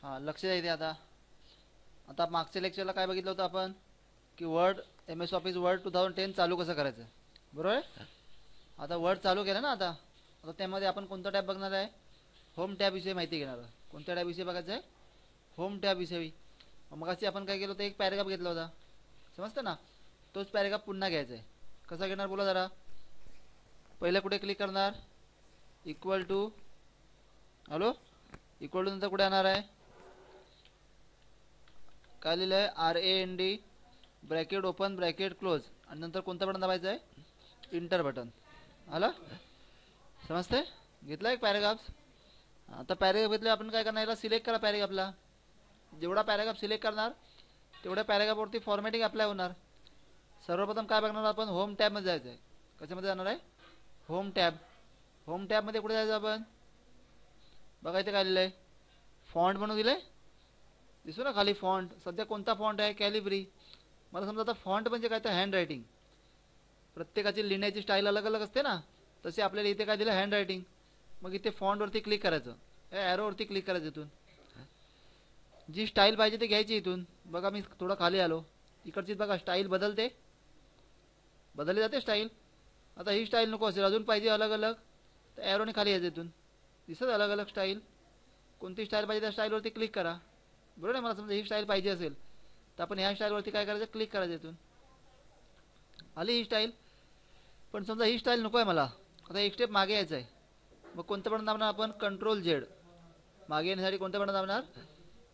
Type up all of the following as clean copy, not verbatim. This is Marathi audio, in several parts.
हां लक्ष द्या इथे. आता आता मागच्या लेक्चरला काय बघितलं होतं आपण की Word M S Office Word 2010 चालू कसं करायचं, बरोबर आहे. आता वर्ड चालू केलं ना. आता आता त्यामध्ये आपण कोणता टॅब बघणार आहे, होम टॅबविषयी माहिती घेणार आहोत. कोणत्या टॅबविषयी बघायचं आहे, होम टॅबविषयी. मगाशी आपण काय केलं होतं, एक पॅरेग्राफ घेतला होता, समजतं ना. तोच पॅरेग्राफ पुन्हा घ्यायचा आहे. कसा घेणार बोला जरा. पहिलं कुठे क्लिक करणार, equal to, hello, equal to नंतर कुठे येणार आहे, काय लिहिलं आहे, RAND bracket open bracket close, आणि नंतर कोणतं बटन दाबायचं आहे, इंटर बटन. आलं, समजते. घेतला एक पॅरेग्राफ. आता पॅरेग्राफ घेतले, आपण काय करणार, याला सिलेक्ट करा पॅरेग्राफला. जेवढा पॅरेग्राफ सिलेक्ट करणार तेवढ्या पॅरेग्राफवरती फॉर्मॅटिंग अप्लाय होणार. सर्वप्रथम काय बघणार आपण, होम टॅबमध्ये जायचं आहे. कशामध्ये जाणार आहे, होम टॅब. होम टॅबमध्ये कुठे जायचं आपण, बघा इथे काय लिहिलं आहे, फॉन्ट बनवून दिलं आहे, दिसू ना खाली फॉन्ट. सध्या कोणता फॉन्ट आहे, कॅलिब्री. मला समजा आता फॉन्ट म्हणजे काय तर हँड रायटिंग. प्रत्येकाची लिहिण्याची स्टाईल अलग अलग असते ना, तसे आपल्याला इथे काय दिलं, हँड रायटिंग. मग इथे फॉन्टवरती क्लिक करायचं, ॲरोवरती क्लिक करायचं. इथून जी स्टाईल पाहिजे ते घ्यायची. इथून बघा मी थोडं खाली आलो, इकडची बघा स्टाईल बदलते, बदलली जाते स्टाईल. आता ही स्टाईल नको असेल, अजून पाहिजे अलग अलग, तर ॲरोने खाली यायचं. इथून दिसत अलग अलग स्टाईल. कोणती स्टाईल पाहिजे त्या स्टाईलवरती क्लिक करा, बरोबर आहे. मला समजा ही स्टाईल पाहिजे असेल तर आपण ह्या स्टाईलवरती काय करायचं, क्लिक करायचं. इथून आली ही स्टाईल. पण समजा ही स्टाईल नको आहे मला, आता एक स्टेप मागे यायचं आहे. मग कोणतं बटन दाबणार आपण, कंट्रोल Z. मागे येण्यासाठी कोणतं बटन दाबणार,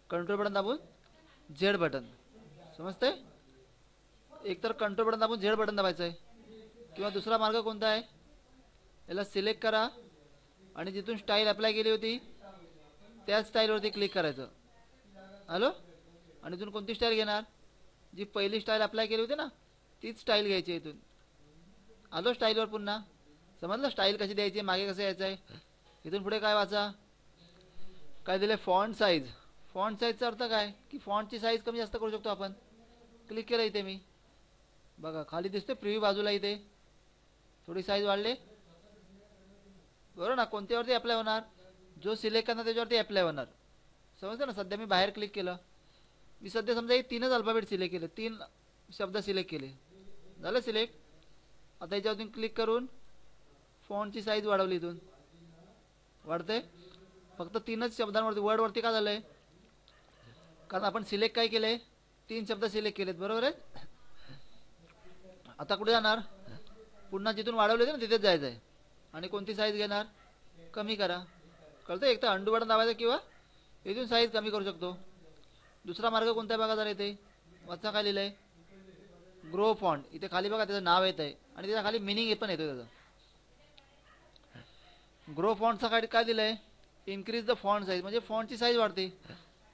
कंट्रोल बटन दाबून Z बटन. समजते. एकतर कंट्रोल बटन दाबून Z बटन दाबायचं आहे, किंवा दुसरा मार्ग कोणता आहे, याला सिलेक्ट करा आणि जिथून स्टाईल अप्लाय केली होती त्याच स्टाईलवरती क्लिक करायचं. हॅलो, आणि इथून कोणती स्टाईल घेणार, जी पहिली स्टाईल अप्लाय केली होती ना तीच स्टाईल घ्यायची. इथून आलो स्टाईलवर पुन्हा, समजलं स्टाईल कशी द्यायची, मागे कसं यायचं आहे. इथून पुढे काय वाचा, काय दिलं, फॉन्ट साईज. फॉन्ट साईजचा अर्थ काय की फॉन्टची साईज कमी जास्त करू शकतो आपण. क्लिक केलं इथे मी, बघा खाली दिसते प्रिव्ह्यू बाजूला, इथे थोडी साईज वाढले, बरोबर ना. कोणत्यावरती अप्लाय होणार, जो सिलेक्ट करणार त्याच्यावरती अप्लाय होणार. समजतं ना. सध्या मी बाहेर क्लिक केलं, मी सध्या समजा हे 3च अल्फाबेट सिलेक्ट केले, 3 शब्द सिलेक्ट केले, झालं सिलेक्ट. आता याच्यावरती क्लिक करून फॉन्टची साईज वाढवली, इथून वाढते. फक्त 3च शब्दांवरती, वर्डवरती का झालं आहे, कारण आपण सिलेक्ट काय केलं आहे, 3 शब्द सिलेक्ट केलेत, बरोबर आहे. आता कुठे जाणार, पुन्हा जिथून वाढवले होते ना तिथेच जायचं आहे, आणि कोणती साईज घेणार, कमी करा. कळतं. एक तर अंडू बटन दाबायचं किंवा इथून साईज कमी करू शकतो. दुसरा मार्ग कोणता आहे बघा जरा. इथे वाचा काय लिहिलं आहे, ग्रो फॉन्ट. इथे खाली बघा त्याचं नाव येत आहे आणि त्याच्या खाली मिनिंग पण येतो त्याचं. ग्रो फॉन्टचा काय दिलं आहे, इन्क्रीज द फॉन्ट साईज, म्हणजे फॉन्टची साईज वाढते.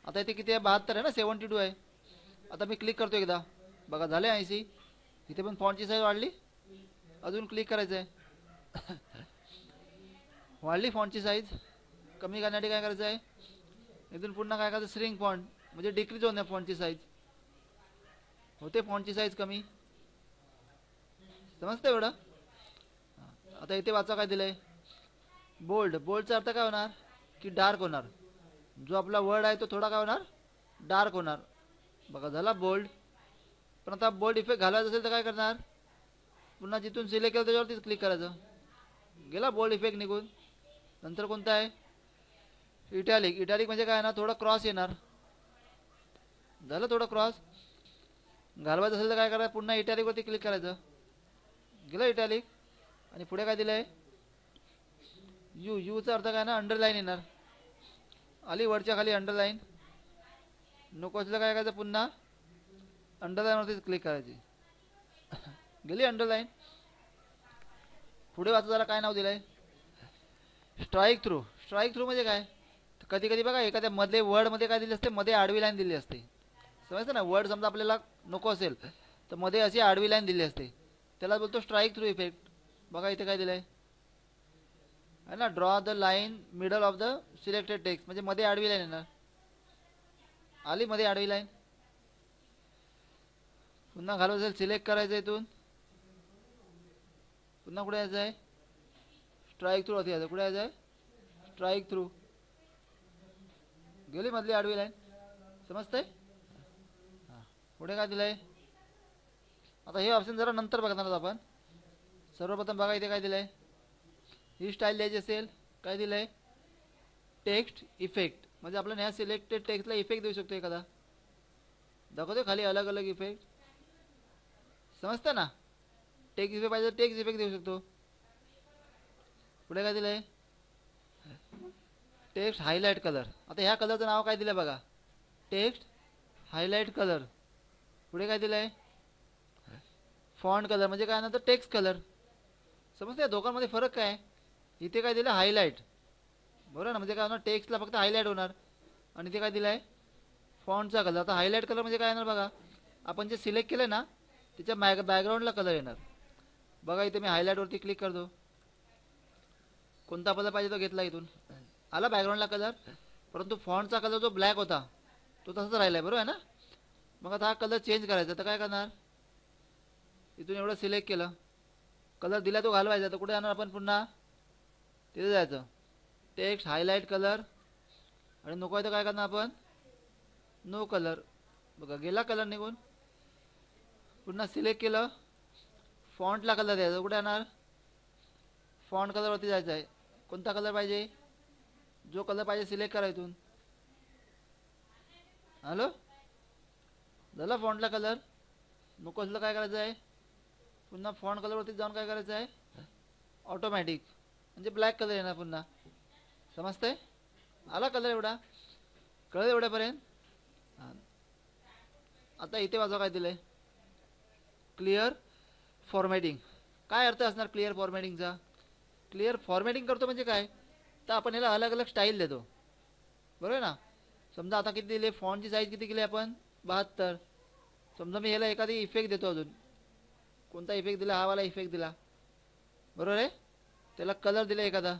आता इथे किती आहे, 72 आहे ना, 72 आहे. आता मी क्लिक करतो एकदा, बघा झाले 80. इथे पण फॉन्टची साईज वाढली, अजून क्लिक करायचं आहे. वाढली फॉन्टची साईज. कमी करण्यासाठी काय करायचं आहे, इथून पुन्हा काय करायचं, श्रिंक फॉन्ट, म्हणजे डिक्रीज होणे फॉन्टची साईज, होते फॉन्टची साईज कमी. समजतं एवढं. आता इथे वाचा काय दिलंय, बोल्ड. बोल्डचा अर्थ काय होणार की डार्क होणार. जो आपला वर्ड आहे तो थोडा काय होणार, डार्क होणार. बघा झाला बोल्ड. पण आता बोल्ड इफेक्ट घालायचा असेल तर काय करणार, पुन्हा जिथून सिलेक्ट केलं त्याच्यावरतीच क्लिक करायचं, गेला बोल्ड इफेक्ट निघून. नंतर कोणता आहे, इटॅलिक. इटॅलिक म्हणजे काय ना, थोडं क्रॉस येणार, झालं थोडं क्रॉस. घालवायचं असेल तर काय करायचं, पुन्हा इटॅलिकवरती क्लिक करायचं, गेलं इटॅलिक. आणि पुढे काय दिलं आहे, यूचा अर्थ काय ना, अंडरलाईन येणार, आली वरच्या खाली अंडरलाईन. नको असलं काय करायचं, पुन्हा अंडरलाईनवरतीच क्लिक करायची, गेली अंडरलाईन. पुढे वाचा जरा काय नाव दिलं आहे, स्ट्राईक थ्रू. स्ट्राईक थ्रू म्हणजे काय, कधी कधी बघा एखाद्या मधले वर्डमध्ये काय दिली असते, मध्ये आडवी लाईन दिली असते. समजतं ना, वर्ड समजा आपल्याला नको असेल तर मध्ये अशी आडवी लाईन दिली असते, त्याला बोलतो स्ट्राईक थ्रू इफेक्ट. बघा इथे काय दिलं आहे ना, draw the line middle of the selected text, म्हणजे मध्ये आडवी लाईन येणार, आली मध्ये आडवी लाईन. पुन्हा घालवायचं असेल सिलेक्ट करायचं, इथून पुन्हा कुठे यायचं आहे, स्ट्राईक थ्रू होती यायचं. कुठे यायचं आहे, स्ट्राईक थ्रू. गेली मधली आडवी लाईन. समजतंय. हां, पुढे काय दिलंय. आता हे ऑप्शन जरा नंतर बघणार आहोत आपण. सर्वप्रथम बघा इथे काय दिलंय. ही स्टाईल द्यायची असेल काय दिलंय. टेक्स्ट इफेक्ट म्हणजे आपल्याला ह्या सिलेक्टेड टेक्स्टला इफेक्ट देऊ शकतो एखादा. दाखवतो खाली अलग अलग इफेक्ट. समजतं ना. टेक्स्ट इफेक्ट पाहिजे टेक्स्ट इफेक्ट देऊ शकतो. पुढे काय दिलंय. Text highlight colour. आता ह्या कलरचं नाव काय दिलं बघा. Text highlight colour. पुढे काय दिलंय. फॉन्ट कलर म्हणजे काय ना तर टेक्स्ट कलर. समजते दोघांमध्ये फरक काय. इथे काय दिलं हायलाइट. बरोबर ना. म्हणजे काय होणार टेक्स्टला फक्त हायलाइट होणार. आणि इथे काय दिलंय फॉन्टचा कलर. आता हायलाइट कलर म्हणजे काय येणार बघा. आपण जे सिलेक्ट केलं ना त्याच्या बॅकग्राऊंडला कलर येणार. बघा इथे मी हायलाइटवरती क्लिक करतो. कोणता कलर पाहिजे तो घेतला इथून. आला बॅकग्राऊंडला कलर. परंतु फॉन्टचा कलर जो ब्लॅक होता तो तसाच राहिला आहे. बरोबर आहे ना. मग आता हा कलर चेंज करायचा तर काय करणार. इथून एवढं सिलेक्ट केलं. कलर दिला तो घालवायचा. तर कुठे जाणार आपण पुन्हा तिथे जायचं. Text highlight colour. आणि नको आहे तर काय करणार आपण नो कलर. बघा गेला कलर निघून. पुन्हा सिलेक्ट केलं. फॉन्टला कलर द्यायचा. कुठे येणार फॉन्ट कलरवरती जायचं आहे. कोणता कलर पाहिजे. जो कलर पाहिजे सिलेक्ट करा इथून. हॅलो झाला फॉन्टला कलर. नको असलं काय करायचं आहे. पुन्हा फॉन्ट कलरवरती जाऊन काय करायचं आहे ऑटोमॅटिक म्हणजे ब्लॅक कलर येणार पुन्हा. समजतंय. आला कलर एवढा. कळलं एवढ्यापर्यंत. हां आता इथे वाचा काय दिलंय. Clear formatting. काय अर्थ असणार क्लिअर फॉर्मॅटिंगचा. क्लिअर फॉर्मॅटिंग करतो म्हणजे काय तर आपण ह्याला अलग अलग स्टाईल देतो. बरोबर आहे ना. समजा आता किती दिले फॉन्टची साईज किती केली आपण 72. समजा मी ह्याला एखादी इफेक्ट देतो. अजून कोणता इफेक्ट दिला. हा वाला इफेक्ट दिला. बरोबर आहे. त्याला कलर दिला एखादा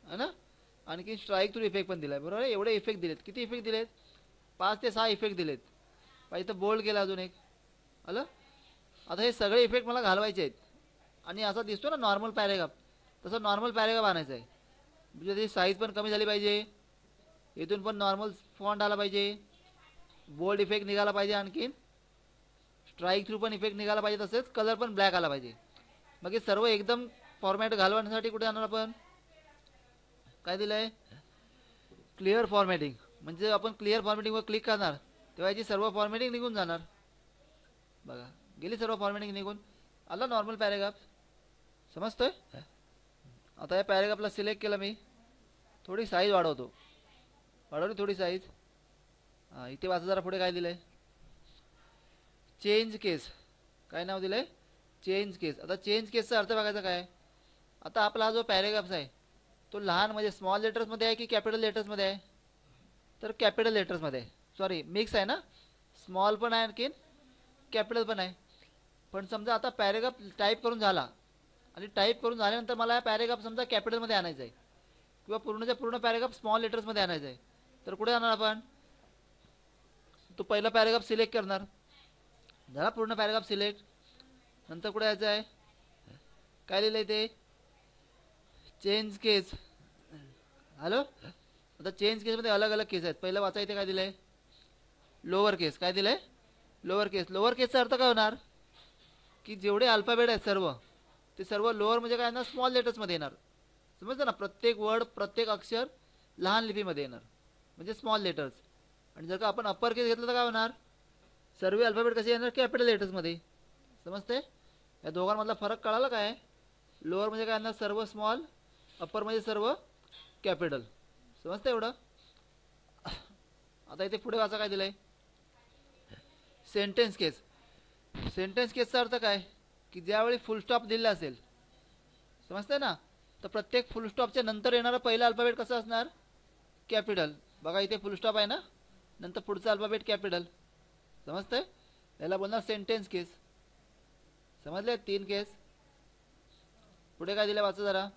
है ना. आणखी स्ट्राईक थ्रू इफेक्ट पण दिलाय. बरोबर आहे. एवढे इफेक्ट दिलेत. किती इफेक्ट दिलेत 5 ते 6 इफेक्ट दिलेत. पाहिजे तर बोल्ड केला अजून एक. आलं. आता हे सगळे इफेक्ट मला घालवायचे आहेत. आणि असा दिसतो ना नॉर्मल पॅरेग्राफ तसं नॉर्मल पॅरेग्राफ आणायचं आहे. म्हणजे त्याची साईज पण कमी झाली पाहिजे. इथून पण नॉर्मल फॉन्ट आला पाहिजे. बोल्ड इफेक्ट निघाला पाहिजे. आणखीन स्ट्राईक थ्रू पण इफेक्ट निघाला पाहिजे. तसेच कलर पण ब्लॅक आला पाहिजे. मग हे सर्व एकदम फॉर्मॅट घालवण्यासाठी कुठे जाणार आपण काय दिलंय क्लिअर फॉर्मॅटिंग. म्हणजे आपण क्लिअर फॉर्मॅटिंगवर क्लिक करणार तेव्हा याची सर्व फॉर्मॅटिंग निघून जाणार. बघा गेली सर्व फॉर्मॅटिंग निघून. आला नॉर्मल पॅरेग्राफ. समजतोय. आता या पॅरेग्राफला सिलेक्ट केलं मी. थोडी साईज वाढवतो. वाढवली थोडी साईज. हां इथे वाचा जरा पुढे काय दिलंय. चेंज केस. काय नाव दिलंय चेंज केस. आता चेंज केसचा अर्थ बघायचा काय. आता आपला हा जो पॅरेग्राफ आहे तो लहान म्हणजे स्मॉल लेटर्समध्ये आहे की कॅपिटल लेटर्समध्ये आहे तर कॅपिटल लेटर्समध्ये आहे. सॉरी मिक्स आहे ना. स्मॉल पण आहे आणखीन कॅपिटल पण आहे. पण समजा आता पॅरेग्राफ टाईप करून झाला आणि टाईप करून झाल्यानंतर मला हा पॅरेग्राफ समजा कॅपिटलमध्ये आणायचा आहे किंवा पूर्णच्या पूर्ण पॅरेग्राफ स्मॉल लेटर्समध्ये आणायचा आहे. तर कुठे जाणार आपण तो पहिला पॅरेग्राफ सिलेक्ट करणार. झाला पूर्ण पॅरेग्राफ सिलेक्ट. नंतर कुठे यायचं आहे काय लिहिलं आहे ते चेंज केस. हॅलो. आता चेंज केसमध्ये अलग अलग केस आहेत. पहिलं वाचा इथे काय दिलं आहे लोअर केस. काय दिलं आहे लोअर केस. लोअर केसचा अर्थ काय होणार की जेवढे अल्फाबेट आहेत सर्व ते सर्व लोअर म्हणजे काय येणार स्मॉल लेटर्समध्ये येणार. समजतं ना. प्रत्येक वर्ड प्रत्येक अक्षर लहान लिपीमध्ये येणार म्हणजे स्मॉल लेटर्स. आणि जर का आपण अप्पर केस घेतलं तर काय होणार सर्व अल्फाबेट कसे येणार कॅपिटल लेटर्समध्ये. समजते. या दोघांमधला फरक कळाला काय. लोअर म्हणजे काय येणार सर्व स्मॉल. अप्पर म्हणजे सर्व कॅपिटल. समजतं एवढं. आता इथे पुढे वाचा काय दिलंय सेंटेन्स केस. सेंटेन्स केसचा अर्थ काय की ज्यावेळी फुल स्टॉप दिलेला असेल. समजतंय ना. तर प्रत्येक फुल स्टॉपच्या नंतर येणारा पहिला अल्फाबेट कसं असणार कॅपिटल. बघा इथे फुल स्टॉप आहे ना नंतर पुढचा अल्फाबेट कॅपिटल. समजतंय. याला बोलणार सेंटेन्स केस. समजले 3 केस. पुढे काय दिलं वाचा जरा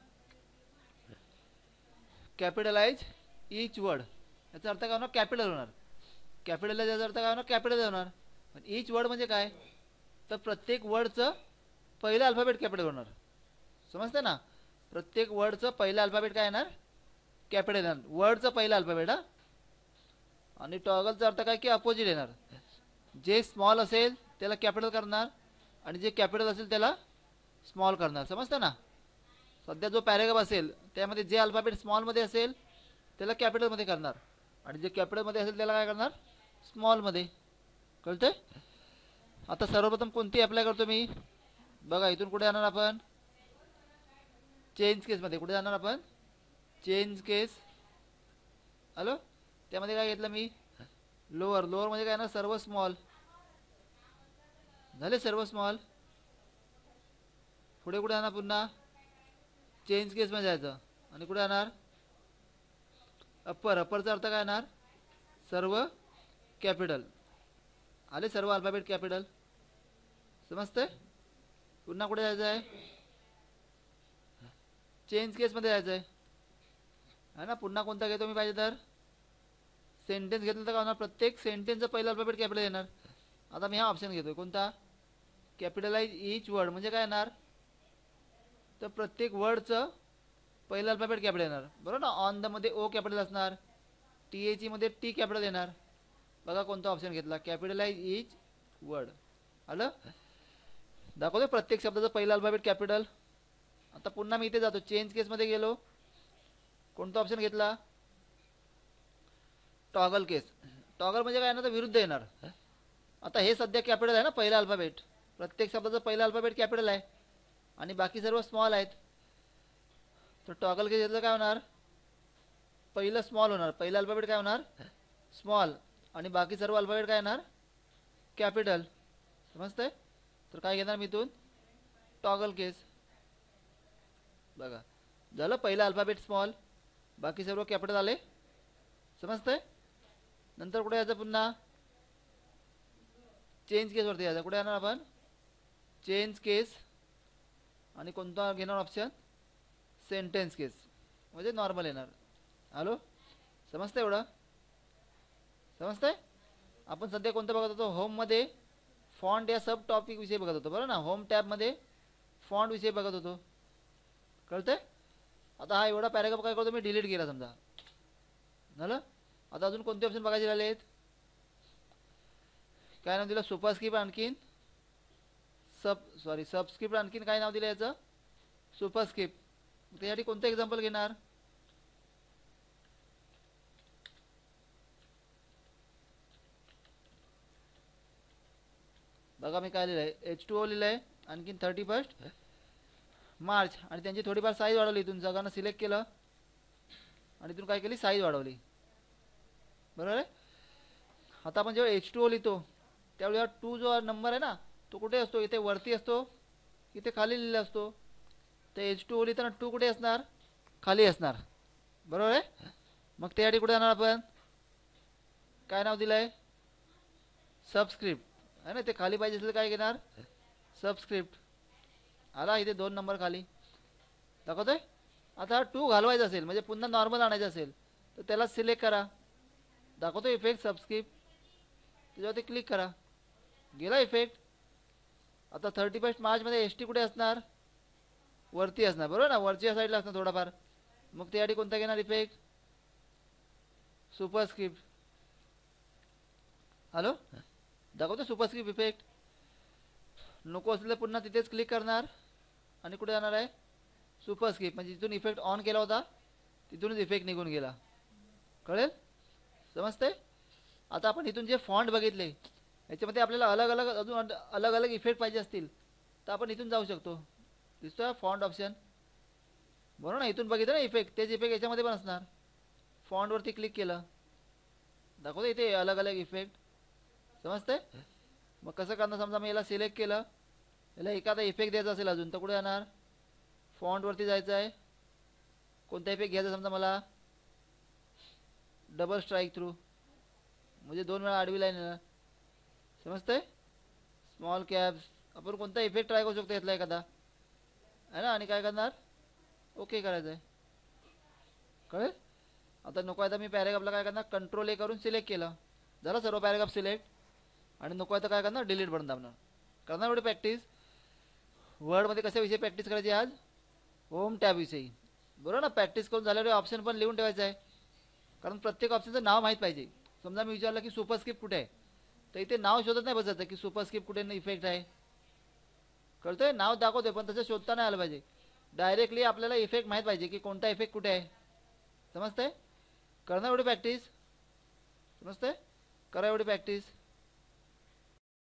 कॅपिटलाइज ईच वर्ड. याचा अर्थ काय होणार कॅपिटल होणार. कॅपिटल याचा अर्थ काय होणार कॅपिटल होणार. पण ईच वर्ड म्हणजे काय तर प्रत्येक वर्डचं पहिलं अल्फाबेट कॅपिटल होणार. समजतं ना. प्रत्येक वर्डचं पहिलं अल्फाबेट काय येणार कॅपिटल येणार. वर्डचं पहिलं अल्फाबेट. हा आणि टॉगलचा अर्थ काय की अपोजिट येणार. जे स्मॉल असेल त्याला कॅपिटल करणार आणि जे कॅपिटल असेल त्याला स्मॉल करणार. समजतं ना. सध्या जो पॅरेग्राफ असेल त्यामध्ये जे अल्फाबेट स्मॉलमध्ये असेल त्याला कॅपिटलमध्ये करणार आणि जे कॅपिटलमध्ये असेल त्याला काय करणार स्मॉलमध्ये. कळतंय. आता सर्वप्रथम कोणती अप्लाय करतो मी बघा. इथून कुठे जाणार आपण चेंज केसमध्ये. कुठे जाणार आपण चेंज केस. हॅलो त्यामध्ये काय घेतलं मी लोअर. लोअर म्हणजे काय ना सर्व स्मॉल झाले. सर्व स्मॉल. पुढे कुठे जाणार पुन्हा चेंज केसमध्ये जायचं आणि कुठे जाणार अप्पर. अप्परचा अर्थ काय येणार सर्व कॅपिटल. आले सर्व अल्फाबेट कॅपिटल. समजतंय. पुन्हा कुठे जायचं आहे चेंज केसमध्ये जायचं आहे ना. पुन्हा कोणता घेतो मी पाहिजे तर सेंटेन्स घेतलं तर काय होणार प्रत्येक सेंटेन्सचं पहिलं अल्फाबेट कॅपिटल येणार. आता मी हा ऑप्शन घेतोय कोणता कॅपिटलाइज ईच वर्ड म्हणजे काय येणार तर प्रत्येक वर्डचं पहिलं अल्फाबेट कॅपिटल येणार. बरोबर ना. ऑन द मध्ये ओ कॅपिटल असणार. टी मध्ये टी कॅपिटल येणार. बघा कोणता ऑप्शन घेतला कॅपिटलाइज ईच वर्ड. आलं दाखवतो प्रत्येक शब्दाचं पहिलं अल्फाबेट कॅपिटल. आता पुन्हा मी इथे जातो चेंज केसमध्ये गेलो. कोणता ऑप्शन घेतला टॉगल केस. टॉगल म्हणजे काय ना तर विरुद्ध येणार. आता हे सध्या कॅपिटल आहे ना पहिला अल्फाबेट. प्रत्येक शब्दाचं पहिला अल्फाबेट कॅपिटल आहे आणि बाकी सर्व स्मॉल आहेत. तर टॉगल केस घेतलं काय होणार पहिलं स्मॉल होणार. पहिला अल्फाबेट काय होणार स्मॉल आणि बाकी सर्व अल्फाबेट काय येणार कॅपिटल. समजतंय. तर काय घेणार मी इथून टॉगल केस. बघा झालं पहिला अल्फाबेट स्मॉल बाकी सर्व कॅपिटल आले. समजतंय. नंतर कुठे यायचं पुन्हा चेंज केसवरती यायचं. कुठे येणार आपण चेंज केस आणि कोणता घेणार ऑप्शन सेंटेन्स केस म्हणजे नॉर्मल येणार. हॅलो समजतंय एवढं. समजतंय. आपण सध्या कोणतं बघत होतो होममध्ये फॉन्ट या सब टॉपिक विषयी बघत होतो. बरोबर ना. होम टॅबमध्ये फॉन्ट विषयी बघत होतो. कळतंय. आता हा एवढा पॅराग्राफ काय करतो मी डिलीट केला समजा झालं. आता अजून कोणते ऑप्शन बघायचे राहिले आहेत काय नाव दिलं सुपरस्क्रिप्ट आणखीन सबस्क्रिप्ट आणखीन काय नाव दिलं याचं सुपरस्क्रिप्ट. त्यासाठी कोणतं एक्झाम्पल घेणार बघा मी काय लिहिलं आहे H2O लिहिलं आहे आणखीन 31 मार्च आणि त्यांची थोडीफार साईज वाढवली. इथून जगानं सिलेक्ट केलं आणि इथून काय केली साईज वाढवली. बरोबर आहे. आता आपण जेव्हा H2O लिहितो त्यावेळी हा 2 जो नंबर आहे ना तो कुठे असतो इथे वरती असतो इथे खाली लिहिला असतो. तर H2O लिहिताना 2 कुठे असणार खाली असणार. बरोबर आहे. मग त्यासाठी कुठे जाणार आपण काय नाव दिलं आहे सबस्क्रिप्ट आहे ना. ते खाली पाहिजे असेल काय घेणार सबस्क्रिप्ट. आला इथे 2 नंबर खाली दाखवतोय. आता 2 घालवायचा असेल म्हणजे पुन्हा नॉर्मल आणायचं असेल तर त्याला सिलेक्ट करा. दाखवतो इफेक्ट सबस्क्रिप्ट त्याच्यावरती क्लिक करा गेला इफेक्ट. आता 31 मार्चमध्ये ST कुठे असणार वरती असणार. बरोबर ना. वरच्या साईडला असणार थोडाफार. मग त्यासाठी कोणता घेणार इफेक्ट सुपरस्क्रिप्ट. हॅलो दाखवतो सुपरस्क्रिप्ट इफेक्ट. नको असलेलं पुन्हा तिथेच क्लिक करणार आणि कुठे जाणार आहे सुपरस्क्रिप्ट म्हणजे जिथून इफेक्ट ऑन केला होता तिथूनच इफेक्ट निघून गेला. कळेल. समजतंय. आता आपण इथून जे फॉन्ट बघितले याच्यामध्ये आपल्याला अलग अलग अजून अलग अलग इफेक्ट पाहिजे असतील तर आपण इथून जाऊ शकतो. दिसतोय फॉन्ट ऑप्शन. बरोबर ना. इथून बघितलं ना इफेक्ट तेच इफेक्ट याच्यामध्ये पण असणार. फॉन्टवरती क्लिक केलं दाखवतो इथे अलग अलग इफेक्ट. समजतंय. मग कसं करणार समजा मी याला सिलेक्ट केलं याला एखादा इफेक्ट द्यायचा असेल अजून तर कुठे जाणार फॉन्टवरती जायचं आहे. कोणता इफेक्ट घ्यायचा समजा मला डबल स्ट्राईक थ्रू म्हणजे 2 वेळा आडवी लाईन येणार. समजतंय. स्मॉल कॅप्स आपण कोणता इफेक्ट ट्राय करू शकतो यातला एखादा आहे ना आणि काय करणार ओके करायचं आहे. कळेल. आता नको आहे तर मी पॅरेग्राफला काय करणार कंट्रोल A करून सिलेक्ट केलं झालं सर्व पॅरेग्राफ सिलेक्ट आणि नको आहे तर काय करणार डिलीट बटन दाबणार. करणार एवढी प्रॅक्टिस. वर्डमध्ये कशा विषयी प्रॅक्टिस करायची आज होम टॅब विषयी. बरोबर ना. प्रॅक्टिस करून झाल्यावर ऑप्शन पण लिहून ठेवायचं आहे कारण प्रत्येक ऑप्शनचं नाव माहीत पाहिजे. समजा मी विचारलं की सुपरस्क्रिप्ट कुठे आहे, तर इथे नाव शोधत नाही बसायचं की सुपरस्क्रिप्ट कुठे इफेक्ट आहे. कळतंय, नाव दाखवते पण त्याचं शोधता नाही आलं पाहिजे. डायरेक्टली आपल्याला इफेक्ट माहीत पाहिजे की कोणता इफेक्ट कुठे आहे. समजतंय, करणं एवढी प्रॅक्टिस. समजतंय, करा एवढी प्रॅक्टिस.